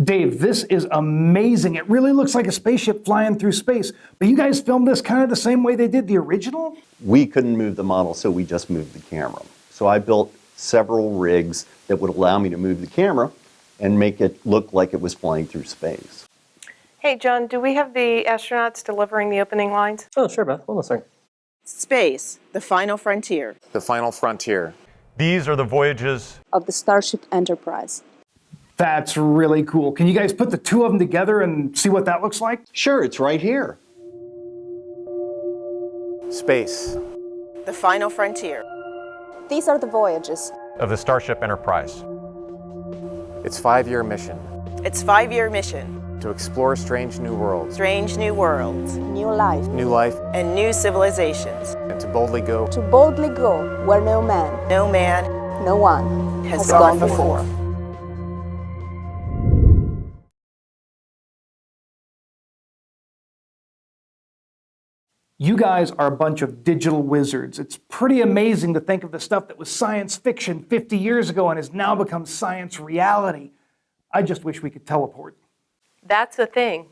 Dave, this is amazing. It really looks like a spaceship flying through space. But you guys filmed this kind of the same way they did the original? We couldn't move the model, so we just moved the camera. So I built several rigs that would allow me to move the camera and make it look like it was flying through space. Hey, John, do we have the astronauts delivering the opening lines? Oh, sure, Beth. Hold on a second. Space, the final frontier. The final frontier. These are the voyages of the Starship Enterprise. That's really cool. Can you guys put the two of them together and see what that looks like? Sure, it's right here. Space. The final frontier. These are the voyages of the Starship Enterprise. Its 5-year mission. Its 5-year mission. To explore strange new worlds. Strange new worlds. New life. New life. And new civilizations. And to boldly go. To boldly go where no man. No man. No one has gone before. You guys are a bunch of digital wizards. It's pretty amazing to think of the stuff that was science fiction 50 years ago and has now become science reality. I just wish we could teleport. That's a thing.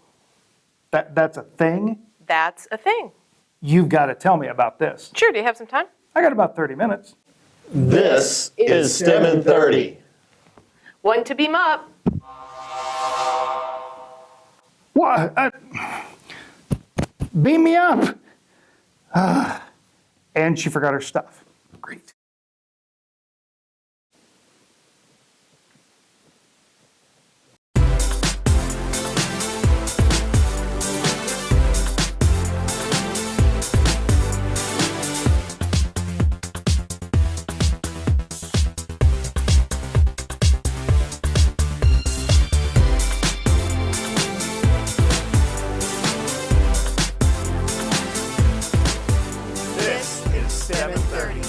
That's a thing? That's a thing. You've got to tell me about this. Sure, do you have some time? I got about 30 minutes. This is STEM in 30. One to beam up. What? Beam me up. And she forgot her stuff. Great. This is STEM in 30.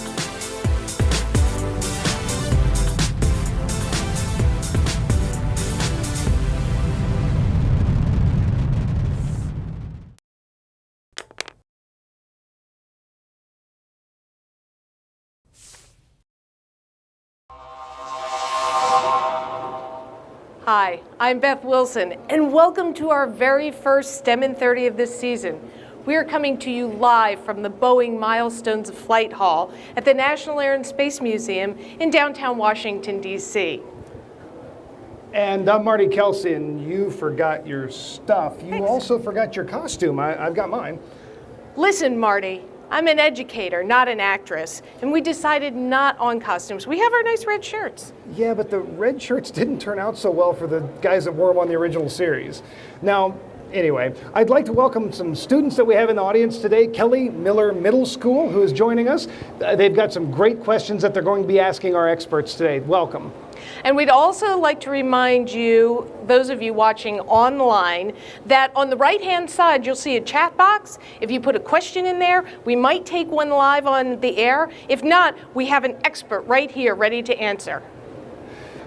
Hi, I'm Beth Wilson, and welcome to our very first STEM in 30 of this season. We are coming to you live from the Boeing Milestones Flight Hall at the National Air and Space Museum in downtown Washington, D.C. And I'm Marty Kelsey, and you forgot your stuff. You Thanks. also forgot your costume. I've got mine. Listen, Marty, I'm an educator, not an actress, and we decided not on costumes. We have our nice red shirts. Yeah, but the red shirts didn't turn out so well for the guys that wore them on the original series. Now, anyway, I'd like to welcome some students that we have in the audience today. Kelly Miller Middle School, who is joining us. They've got some great questions that they're going to be asking our experts today. Welcome. And we'd also like to remind you, those of you watching online, that on the right-hand side, you'll see a chat box. If you put a question in there, we might take one live on the air. If not, we have an expert right here ready to answer.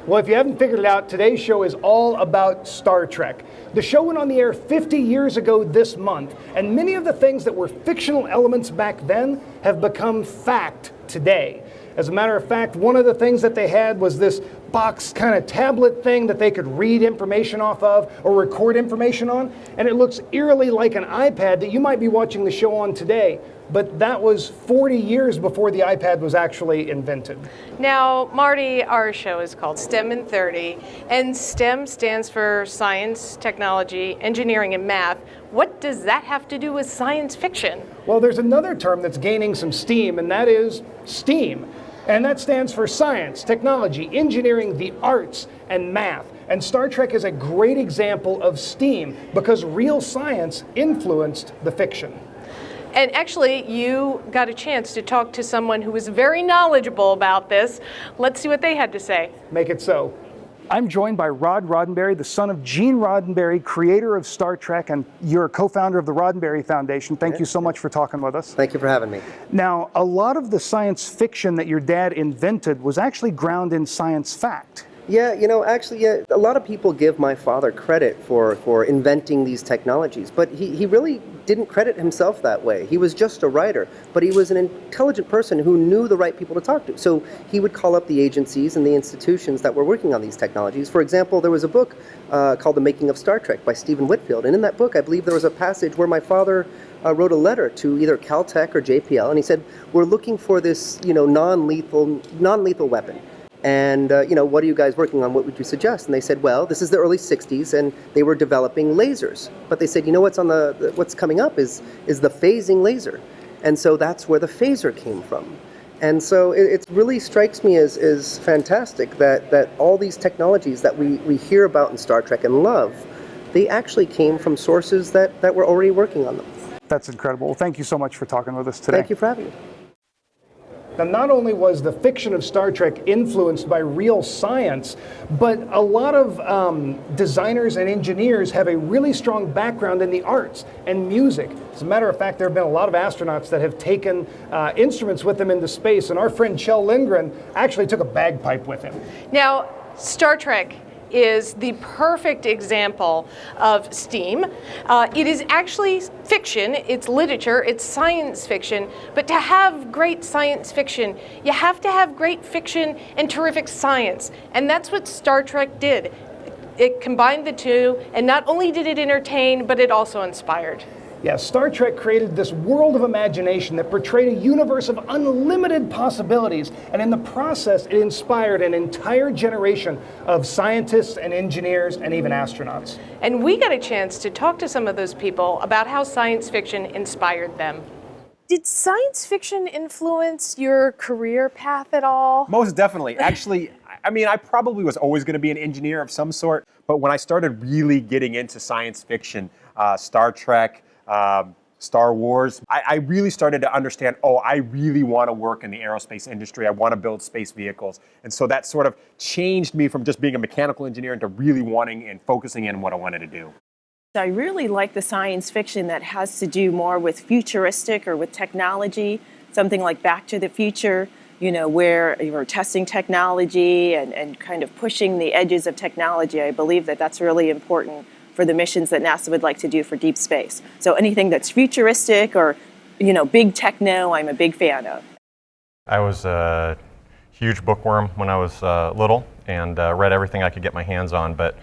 Well, if you haven't figured it out, today's show is all about Star Trek. The show went on the air 50 years ago this month, and many of the things that were fictional elements back then have become fact today. As a matter of fact, one of the things that they had was this box kind of tablet thing that they could read information off of or record information on, and it looks eerily like an iPad that you might be watching the show on today, but that was 40 years before the iPad was actually invented. Now, Marty, our show is called STEM in 30, and STEM stands for science, technology, engineering, and math. What does that have to do with science fiction? Well, there's another term that's gaining some steam, and that is STEAM. And that stands for science, technology, engineering, the arts, and math. And Star Trek is a great example of STEAM because real science influenced the fiction. And actually, you got a chance to talk to someone who was very knowledgeable about this. Let's see what they had to say. Make it so. I'm joined by Rod Roddenberry, the son of Gene Roddenberry, creator of Star Trek, and you're a co-founder of the Roddenberry Foundation. Thank you so much for talking with us. Thank you for having me. Now, a lot of the science fiction that your dad invented was actually grounded in science fact. Yeah, a lot of people give my father credit for inventing these technologies, but he really didn't credit himself that way. He was just a writer, but he was an intelligent person who knew the right people to talk to. So he would call up the agencies and the institutions that were working on these technologies. For example, there was a book called The Making of Star Trek by Stephen Whitfield, and in that book I believe there was a passage where my father wrote a letter to either Caltech or JPL, and he said, we're looking for this, non-lethal weapon. And, what are you guys working on? What would you suggest? And they said, well, this is the early 60s, and they were developing lasers. But they said, what's coming up is the phasing laser. And so that's where the phaser came from. And so it really strikes me as fantastic that all these technologies that we hear about in Star Trek and love, they actually came from sources that were already working on them. That's incredible. Thank you so much for talking with us today. Thank you for having me. Now, not only was the fiction of Star Trek influenced by real science, but a lot of designers and engineers have a really strong background in the arts and music. As a matter of fact, there have been a lot of astronauts that have taken instruments with them into space, and our friend Kjell Lindgren actually took a bagpipe with him. Now, Star Trek is the perfect example of STEAM. It is actually fiction, it's literature, it's science fiction, but to have great science fiction, you have to have great fiction and terrific science. And that's what Star Trek did. It combined the two, and not only did it entertain, but it also inspired. Yeah, Star Trek created this world of imagination that portrayed a universe of unlimited possibilities, and in the process, it inspired an entire generation of scientists and engineers and even astronauts. And we got a chance to talk to some of those people about how science fiction inspired them. Did science fiction influence your career path at all? Most definitely. Actually, I probably was always going to be an engineer of some sort, but when I started really getting into science fiction, Star Trek, Star Wars, I really started to understand, I really want to work in the aerospace industry. I want to build space vehicles. And so that sort of changed me from just being a mechanical engineer into really wanting and focusing in what I wanted to do. I really like the science fiction that has to do more with futuristic or with technology, something like Back to the Future, where you're testing technology and kind of pushing the edges of technology. I believe that that's really important for the missions that NASA would like to do for deep space. So anything that's futuristic or, big techno, I'm a big fan of. I was a huge bookworm when I was little and read everything I could get my hands on, but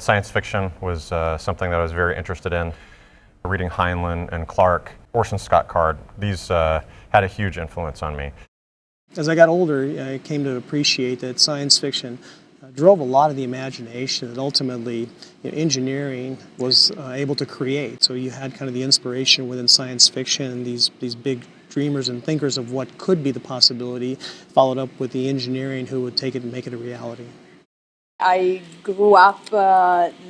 science fiction was something that I was very interested in. Reading Heinlein and Clarke, Orson Scott Card, these had a huge influence on me. As I got older, I came to appreciate that science fiction drove a lot of the imagination that ultimately engineering was able to create. So you had kind of the inspiration within science fiction and these big dreamers and thinkers of what could be the possibility, followed up with the engineering who would take it and make it a reality. I grew up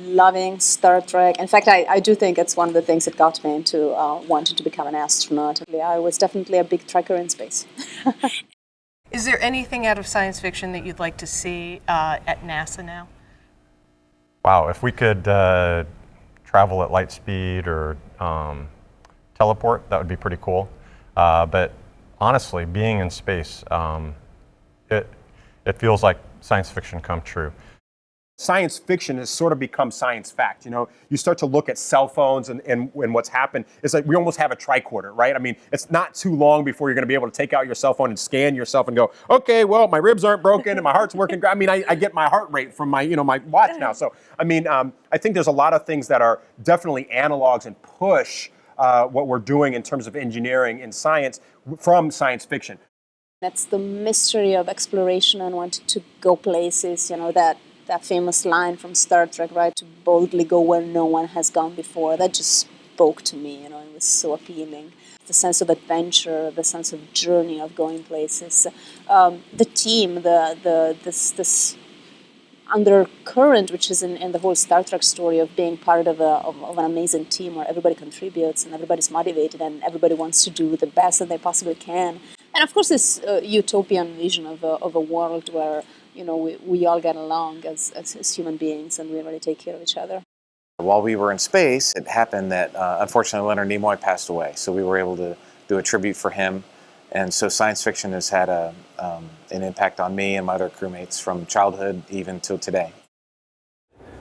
loving Star Trek. In fact, I do think it's one of the things that got me into wanting to become an astronaut. I was definitely a big trekker in space. Is there anything out of science fiction that you'd like to see at NASA now? Wow, if we could travel at light speed or teleport, that would be pretty cool. But honestly, being in space, it feels like science fiction come true. Science fiction has sort of become science fact. You start to look at cell phones and what's happened. It's like we almost have a tricorder, right? It's not too long before you're going to be able to take out your cell phone and scan yourself and go, okay, well, my ribs aren't broken and my heart's working. I get my heart rate from my watch now. So, I think there's a lot of things that are definitely analogs and push what we're doing in terms of engineering and science from science fiction. That's the mystery of exploration and wanting to go places, that famous line from Star Trek, right? To boldly go where no one has gone before. That just spoke to me, it was so appealing. The sense of adventure, the sense of journey of going places. The team, this undercurrent, which is in the whole Star Trek story of being part of an amazing team where everybody contributes and everybody's motivated and everybody wants to do the best that they possibly can. And of course, this utopian vision of a world where we all get along as human beings and we really take care of each other. While we were in space, it happened that unfortunately Leonard Nimoy passed away, so we were able to do a tribute for him. And so science fiction has had an impact on me and my other crewmates from childhood even till today.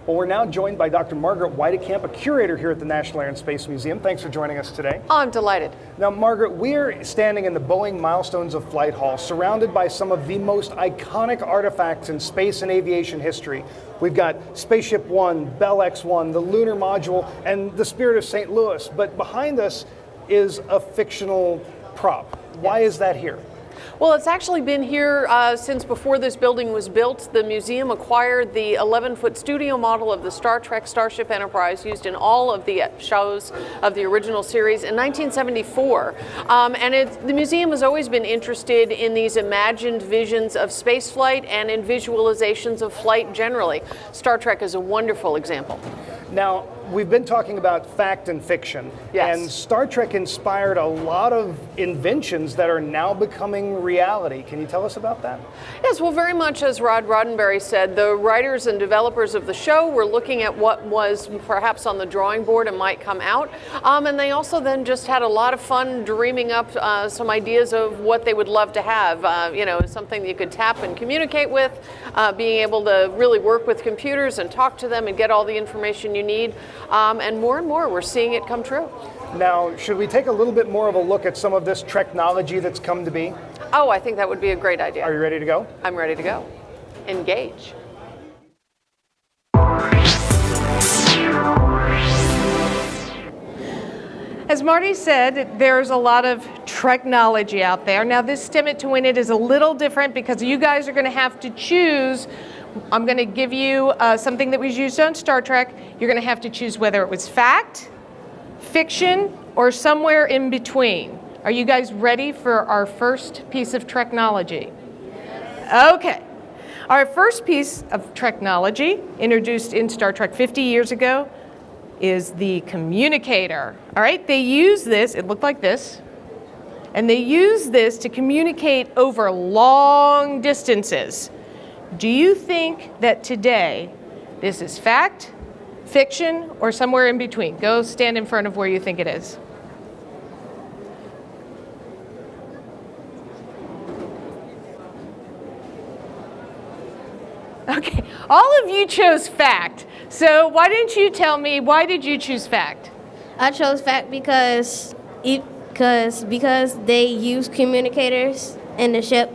Well, we're now joined by Dr. Margaret Weidekamp, a curator here at the National Air and Space Museum. Thanks for joining us today. Oh, I'm delighted. Now, Margaret, we're standing in the Boeing Milestones of Flight Hall, surrounded by some of the most iconic artifacts in space and aviation history. We've got Spaceship One, Bell X-1, the lunar module, and the Spirit of St. Louis. But behind us is a fictional prop. Why is that here? Well, it's actually been here since before this building was built. The museum acquired the 11-foot studio model of the Star Trek Starship Enterprise, used in all of the shows of the original series, in 1974. The museum has always been interested in these imagined visions of spaceflight and in visualizations of flight generally. Star Trek is a wonderful example. Now, we've been talking about fact and fiction, Yes. and Star Trek inspired a lot of inventions that are now becoming reality. Can you tell us about that? Yes, well, very much as Rod Roddenberry said, the writers and developers of the show were looking at what was perhaps on the drawing board and might come out, and they also then just had a lot of fun dreaming up some ideas of what they would love to have, something that you could tap and communicate with, being able to really work with computers and talk to them and get all the information you need. And more, we're seeing it come true. Now, should we take a little bit more of a look at some of this technology that's come to be? Oh, I think that would be a great idea. Are you ready to go? I'm ready to go. Engage. As Marty said, there's a lot of technology out there. Now, this STEM It to Win It is a little different because you guys are going to have to choose. I'm going to give you something that was used on Star Trek. You're going to have to choose whether it was fact, fiction, or somewhere in between. Are you guys ready for our first piece of technology? Okay. Our first piece of technology, introduced in Star Trek 50 years ago, is the communicator. All right, they use this, it looked like this, and they use this to communicate over long distances. Do you think that today this is fact, fiction, or somewhere in between? Go stand in front of where you think it is. Okay, all of you chose fact. So why didn't you tell me, why did you choose fact? I chose fact because they use communicators in the ship.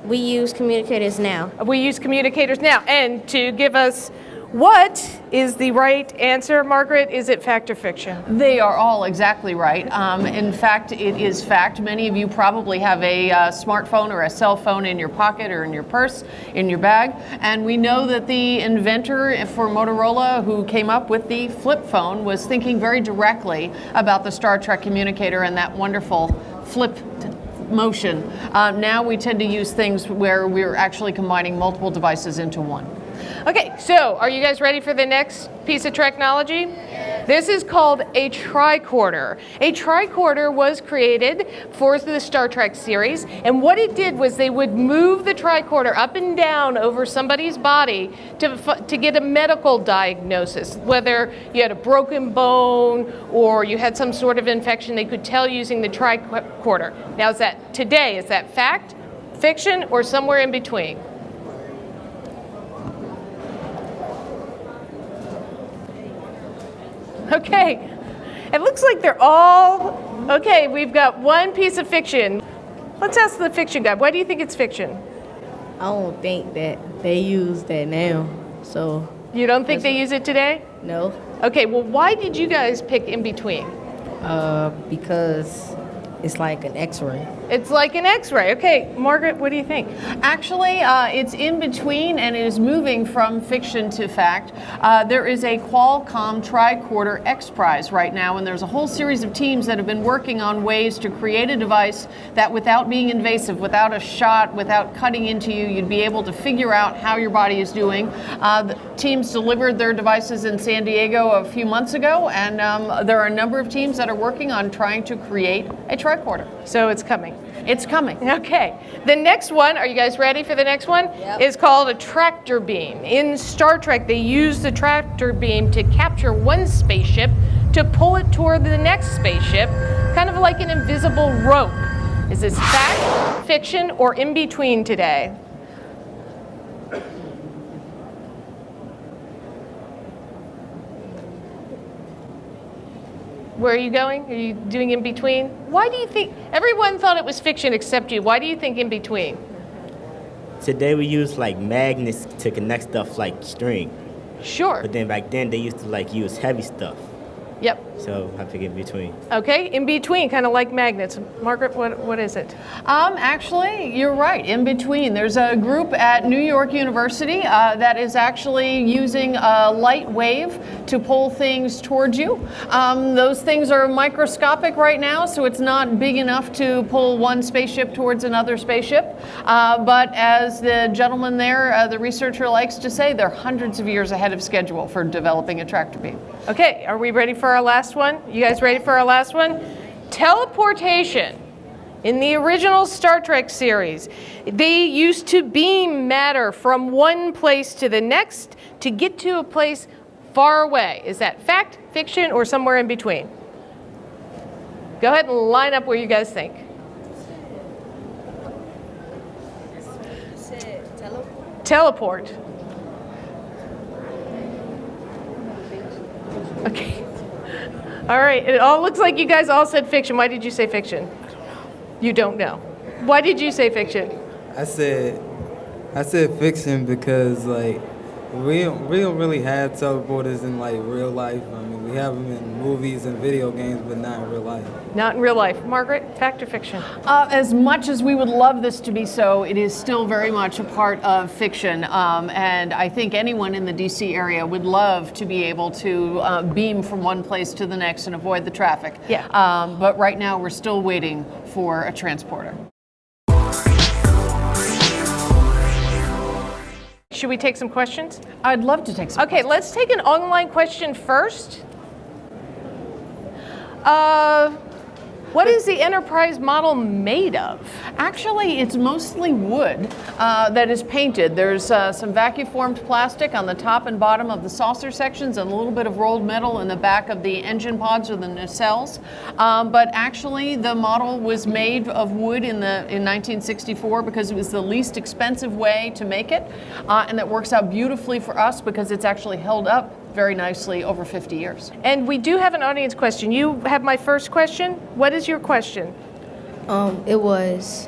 We use communicators now. We use communicators now. And to give us what is the right answer, Margaret, is it fact or fiction? They are all exactly right. In fact, it is fact. Many of you probably have a smartphone or a cell phone in your pocket or in your purse, in your bag. And we know that the inventor for Motorola, who came up with the flip phone, was thinking very directly about the Star Trek communicator and that wonderful flip motion. Now we tend to use things where we're actually combining multiple devices into one. Okay, so are you guys ready for the next piece of technology? This is called a tricorder. A tricorder was created for the Star Trek series, and what it did was they would move the tricorder up and down over somebody's body to get a medical diagnosis, whether you had a broken bone or you had some sort of infection. They could tell using the tricorder. Now, is that fact, fiction, or somewhere in between? Okay, it looks like they're all, okay, we've got one piece of fiction. Let's ask the fiction guy, why do you think it's fiction? I don't think that they use that now, so. You don't think they use it today? No. Okay, well, why did you guys pick in between? Because it's like an X-ray. It's like an X-ray. Okay, Margaret, what do you think? Actually, it's in between and it is moving from fiction to fact. There is a Qualcomm Tricorder X Prize right now, and there's a whole series of teams that have been working on ways to create a device that, without being invasive, without a shot, without cutting into you, you'd be able to figure out how your body is doing. The teams delivered their devices in San Diego a few months ago, and there are a number of teams that are working on trying to create a tricorder. So it's coming. It's coming. Okay. The next one, are you guys ready for the next one? Yep. Is called a tractor beam. In Star Trek, they use the tractor beam to capture one spaceship to pull it toward the next spaceship, kind of like an invisible rope. Is this fact, fiction, or in between today? Where are you going? Are you doing in between? Why do you think everyone thought it was fiction except you? Why do you think in between? Today we use like magnets to connect stuff like string. Sure. But then back then they used to like use heavy stuff. Yep. So I pick in between. Okay, in between, kind of like magnets. Margaret, what is it? Actually, you're right, in between. There's a group at New York University that is actually using a light wave to pull things towards you. Those things are microscopic right now, so it's not big enough to pull one spaceship towards another spaceship. But as the gentleman there, the researcher likes to say, they're hundreds of years ahead of schedule for developing a tractor beam. Okay, are we ready for our last one? You guys ready for our last one? Teleportation. In the original Star Trek series, they used to beam matter from one place to the next to get to a place far away. Is that fact, fiction, or somewhere in between? Go ahead and line up where you guys think. Teleport. Okay. All right. It all looks like you guys all said fiction. Why did you say fiction? You don't know. Why did you say fiction? I said fiction because like we don't really have teleporters in like real life. I mean, we have them in movies and video games, but not in real life. Not in real life. Margaret, fact or fiction? As much as we would love this to be so, it is still very much a part of fiction. And I think anyone in the DC area would love to be able to beam from one place to the next and avoid the traffic. Yeah. But right now we're still waiting for a transporter. Should we take some questions? I'd love to take some questions. Let's take an online question first. What is the Enterprise model made of? Actually, it's mostly wood that is painted. There's some vacuum-formed plastic on the top and bottom of the saucer sections and a little bit of rolled metal in the back of the engine pods or the nacelles. But actually, the model was made of wood in 1964 because it was the least expensive way to make it. And that works out beautifully for us because it's actually held up very nicely over 50 years. And we do have an audience question. You have my first question. What is your question? It was,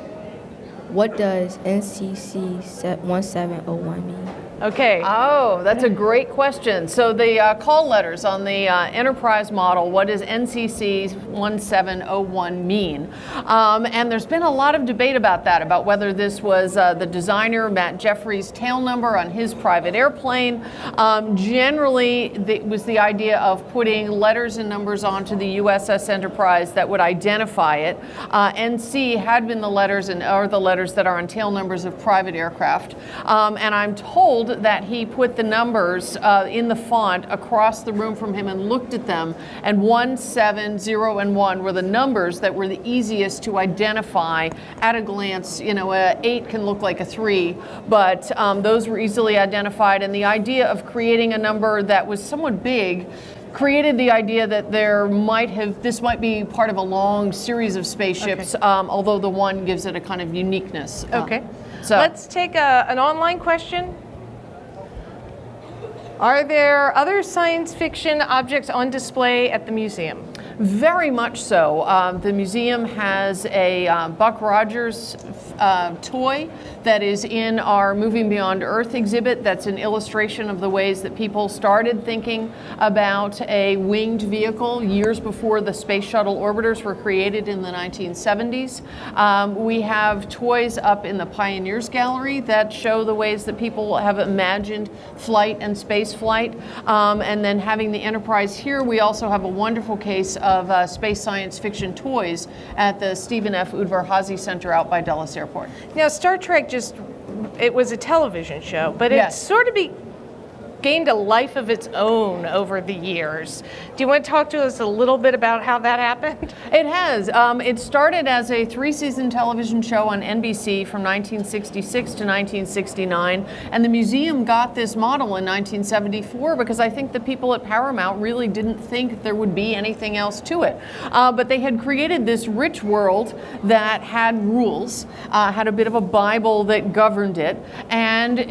what does NCC 1701 mean? Okay. Oh, that's a great question. So the call letters on the Enterprise model, what does NCC 1701 mean? And there's been a lot of debate about that, about whether this was the designer, Matt Jeffries' tail number on his private airplane. Generally, it was the idea of putting letters and numbers onto the USS Enterprise that would identify it. NC had been the letters and are the letters that are on tail numbers of private aircraft. And I'm told that he put the numbers in the font across the room from him and looked at them, and 1, 7, 0, and 1 were the numbers that were the easiest to identify at a glance. You know, a 8 can look like a 3, but those were easily identified, and the idea of creating a number that was somewhat big created the idea that this might be part of a long series of spaceships, although the 1 gives it a kind of uniqueness. Okay. So let's take an online question. Are there other science fiction objects on display at the museum? Very much so. The museum has a Buck Rogers toy that is in our Moving Beyond Earth exhibit. That's an illustration of the ways that people started thinking about a winged vehicle years before the space shuttle orbiters were created in the 1970s. We have toys up in the Pioneers Gallery that show the ways that people have imagined flight and space flight. And then having the Enterprise here, we also have a wonderful case of space science fiction toys at the Stephen F. Udvar-Hazy Center out by Dulles Airport. Now, Star Trek it was a television show, but it sort of gained a life of its own over the years. Do you want to talk to us a little bit about how that happened? It has. It started as a 3-season television show on NBC from 1966 to 1969, and the museum got this model in 1974 because I think the people at Paramount really didn't think there would be anything else to it. But they had created this rich world that had rules, had a bit of a Bible that governed it, and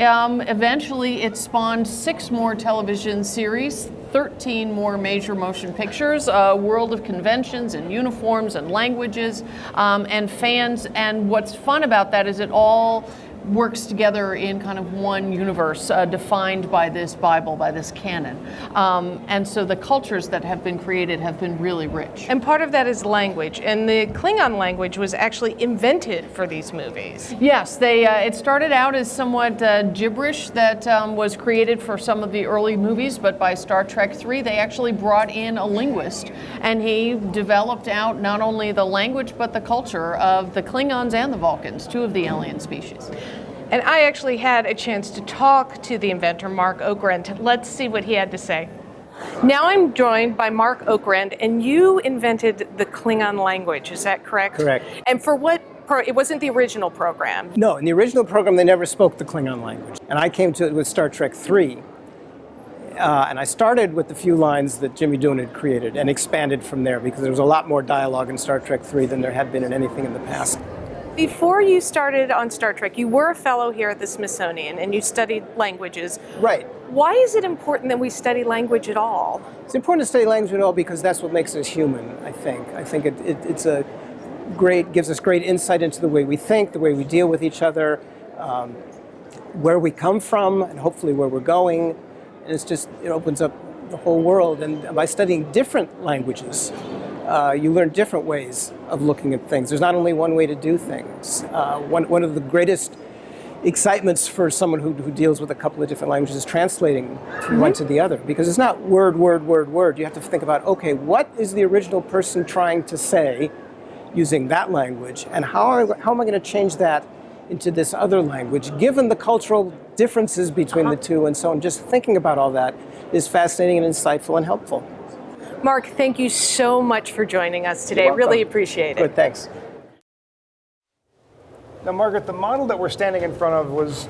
eventually it spawned 6 more television series, 13 more major motion pictures, a world of conventions and uniforms and languages and fans. And what's fun about that is it all works together in kind of one universe defined by this Bible, by this canon. And so the cultures that have been created have been really rich. And part of that is language. And the Klingon language was actually invented for these movies. Yes, it started out as somewhat gibberish that was created for some of the early movies, but by Star Trek III, they actually brought in a linguist, and he developed out not only the language, but the culture of the Klingons and the Vulcans, two of the alien species. And I actually had a chance to talk to the inventor, Mark Okrand. Let's see what he had to say. Now I'm joined by Mark Okrand, and you invented the Klingon language, is that correct? Correct. And for what, it wasn't the original program? No, in the original program they never spoke the Klingon language. And I came to it with Star Trek III. And I started with the few lines that Jimmy Doohan had created and expanded from there because there was a lot more dialogue in Star Trek III than there had been in anything in the past. Before you started on Star Trek, you were a fellow here at the Smithsonian and you studied languages. Right. Why is it important that we study language at all? It's important to study language at all because that's what makes us human, I think. I think gives us great insight into the way we think, the way we deal with each other, where we come from, and hopefully where we're going. And it opens up the whole world. And by studying different languages, you learn different ways of looking at things. There's not only one way to do things. One of the greatest excitements for someone who deals with a couple of different languages is translating from one to the other, because it's not word, word, word, word. You have to think about, okay, what is the original person trying to say using that language, and how am I going to change that into this other language, given the cultural differences between the two and so on. Just thinking about all that is fascinating and insightful and helpful. Mark, thank you so much for joining us today. You're welcome. Really appreciate it. Good, thanks. Now, Margaret, the model that we're standing in front of was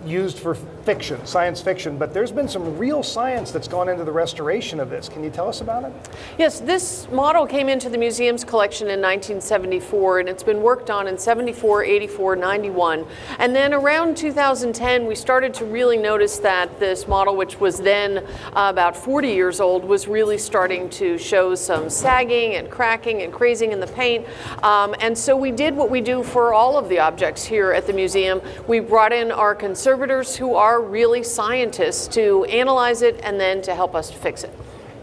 used for fiction, science fiction, but there's been some real science that's gone into the restoration of this. Can you tell us about it? Yes, this model came into the museum's collection in 1974, and it's been worked on in 74, 84, 91. And then around 2010, we started to really notice that this model, which was then about 40 years old, was really starting to show some sagging and cracking and crazing in the paint. And so we did what we do for all of the objects here at the museum. We brought in our conservators who are really scientists to analyze it and then to help us to fix it.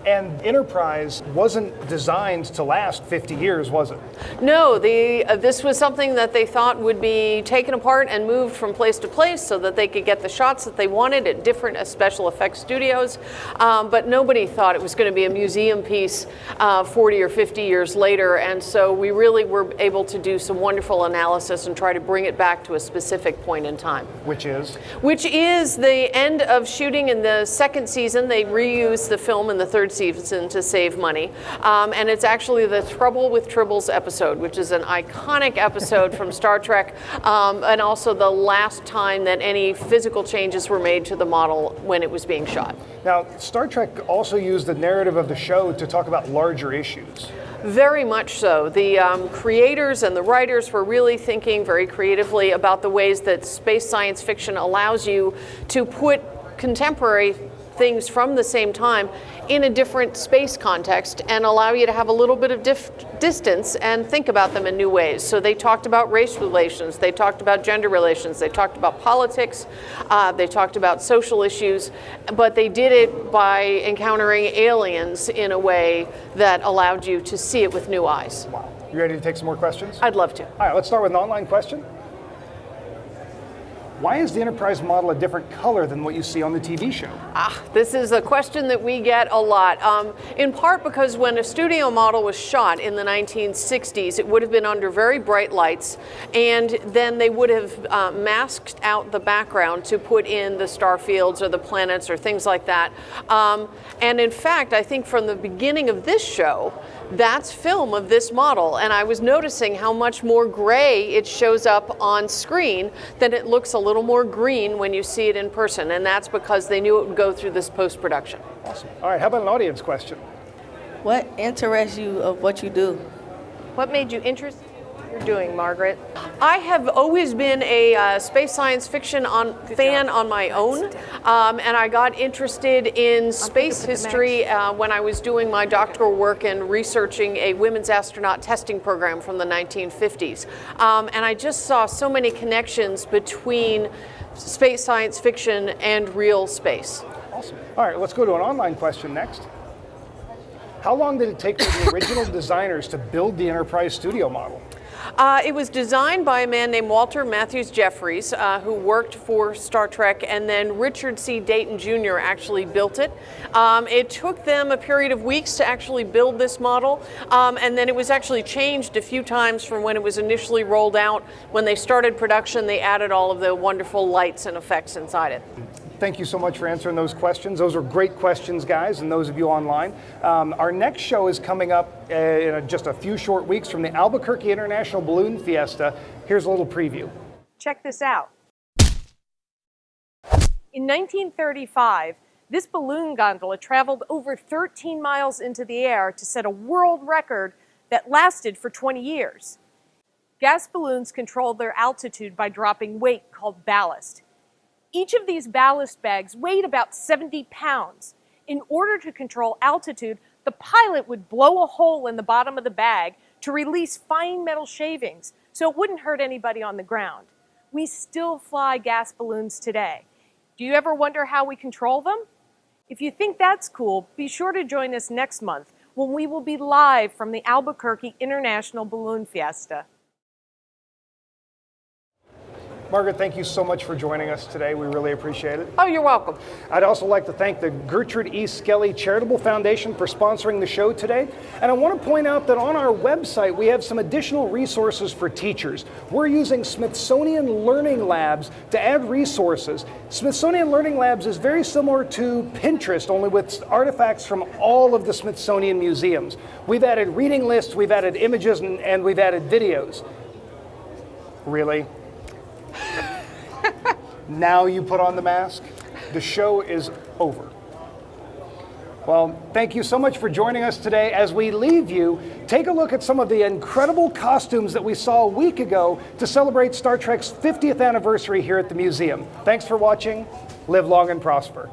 And Enterprise wasn't designed to last 50 years, was it? No, this was something that they thought would be taken apart and moved from place to place so that they could get the shots that they wanted at different special effects studios. But nobody thought it was going to be a museum piece 40 or 50 years later. And so we really were able to do some wonderful analysis and try to bring it back to a specific point in time. Which is? Which is the end of shooting in the second season. They reused the film in the third season to save money. And it's actually the Trouble with Tribbles episode, which is an iconic episode from Star Trek, and also the last time that any physical changes were made to the model when it was being shot. Now, Star Trek also used the narrative of the show to talk about larger issues. Very much so. The creators and the writers were really thinking very creatively about the ways that space science fiction allows you to put contemporary things from the same time in a different space context and allow you to have a little bit of distance and think about them in new ways. So they talked about race relations, they talked about gender relations, they talked about politics, they talked about social issues, but they did it by encountering aliens in a way that allowed you to see it with new eyes. Wow. You ready to take some more questions? I'd love to. All right, let's start with an online question. Why is the Enterprise model a different color than what you see on the TV show? This is a question that we get a lot, in part because when a studio model was shot in the 1960s, it would have been under very bright lights, and then they would have masked out the background to put in the star fields or the planets or things like that. And in fact, I think from the beginning of this show, that's film of this model, and I was noticing how much more gray it shows up on screen than it looks a little more green when you see it in person, and that's because they knew it would go through this post-production. Awesome. All right, how about an audience question? What interests you of what you do? What made you interested? you're doing, Margaret. I have always been a space science fiction fan on my own, and I got interested in space history when I was doing my doctoral work and researching a women's astronaut testing program from the 1950s. And I just saw so many connections between space science fiction and real space. Awesome. All right, let's go to an online question next. How long did it take for the original designers to build the Enterprise studio model? It was designed by a man named Walter Matthews Jeffries, who worked for Star Trek, and then Richard C. Dayton Jr. actually built it. It took them a period of weeks to actually build this model, and then it was actually changed a few times from when it was initially rolled out. When they started production, they added all of the wonderful lights and effects inside it. Thank you so much for answering those questions. Those are great questions, guys, and those of you online. Our next show is coming up in just a few short weeks from the Albuquerque International Balloon Fiesta. Here's a little preview. Check this out. In 1935, this balloon gondola traveled over 13 miles into the air to set a world record that lasted for 20 years. Gas balloons controlled their altitude by dropping weight called ballast. Each of these ballast bags weighed about 70 pounds. In order to control altitude, the pilot would blow a hole in the bottom of the bag to release fine metal shavings so it wouldn't hurt anybody on the ground. We still fly gas balloons today. Do you ever wonder how we control them? If you think that's cool, be sure to join us next month when we will be live from the Albuquerque International Balloon Fiesta. Margaret, thank you so much for joining us today. We really appreciate it. Oh, you're welcome. I'd also like to thank the Gertrude E. Skelly Charitable Foundation for sponsoring the show today. And I want to point out that on our website, we have some additional resources for teachers. We're using Smithsonian Learning Labs to add resources. Smithsonian Learning Labs is very similar to Pinterest, only with artifacts from all of the Smithsonian museums. We've added reading lists, we've added images, and we've added videos. Really? Now you put on the mask? The show is over. Well, thank you so much for joining us today. As we leave you, take a look at some of the incredible costumes that we saw a week ago to celebrate Star Trek's 50th anniversary here at the museum. Thanks for watching. Live long and prosper.